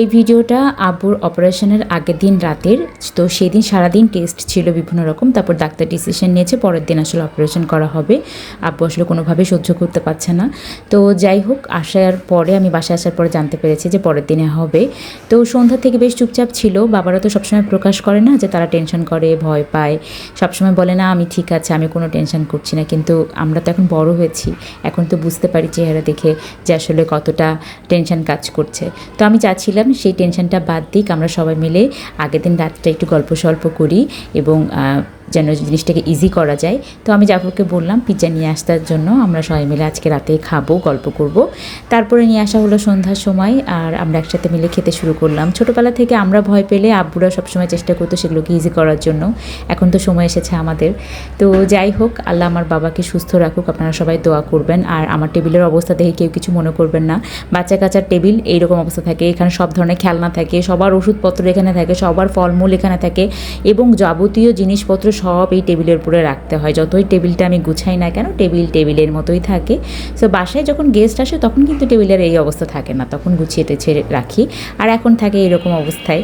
এই ভিডিওটা আব্বুর অপারেশনের আগের দিন রাতের। তো সেদিন সারাদিন টেস্ট ছিল বিভিন্ন রকম, তারপর ডাক্তার ডিসিশন নিয়েছে পরের দিন আসলে অপারেশন করা হবে। আব্বু আসলে কোনোভাবে সহ্য করতে পারছে না। তো যাই হোক, আমি বাসায় আসার পরে জানতে পেরেছি যে পরের দিনে হবে। তো সন্ধ্যা থেকে বেশ চুপচাপ ছিল। বাবারা তো সবসময় প্রকাশ করে না যে তারা টেনশন করে, ভয় পায়, সবসময় বলে না আমি ঠিক আছে, আমি কোনো টেনশন করছি না। কিন্তু আমরা তো এখন বড় হয়েছি, এখন তো বুঝতে পারি চেহারা দেখে যে আসলে কতটা টেনশন কাজ করছে। তো আমি চাচ্ছিলাম সেই টেনশনটা বাদ দিক, আমরা সবাই মিলে আগের দিন রাতটা একটু গল্প সল্প করি এবং যেন জিনিসটাকে ইজি করা যায়। তো আমি জাফরকে বললাম পিৎজা নিয়ে আসার জন্য, আমরা সবাই মিলে আজকে রাতে খাবো, গল্প করব। তারপরে নিয়ে আসা হলো সন্ধ্যার সময়, আর আমরা একসাথে মিলে খেতে শুরু করলাম। ছোটোবেলা থেকে আমরা ভয় পেলে আব্বুরা সবসময় চেষ্টা করতো সেগুলোকে ইজি করার জন্য। এখন তো সময় এসেছে আমাদের। তো যাই হোক, আল্লাহ আমার বাবাকে সুস্থ রাখুক, আপনারা সবাই দোয়া করবেন। আর আমার টেবিলের অবস্থা দেখে কেউ কিছু মনে করবেন না, বাচ্চা কাচ্চার টেবিল এইরকম অবস্থা থাকে। এখানে সব ধরনের খেলনা থাকে, সবার ওষুধপত্র এখানে থাকে, সবার ফলমূল এখানে থাকে এবং যাবতীয় জিনিসপত্র সব এই টেবিলের উপরে রাখতে হয়। যতই টেবিলটা আমি গুছাই না কেন, টেবিলের মতোই থাকে। সো বাসায় যখন গেস্ট আসে তখন কিন্তু টেবিলের এই অবস্থা থাকে না, তখন গুছিয়ে টেছে রাখি। আর এখন থাকে এরকম অবস্থায়।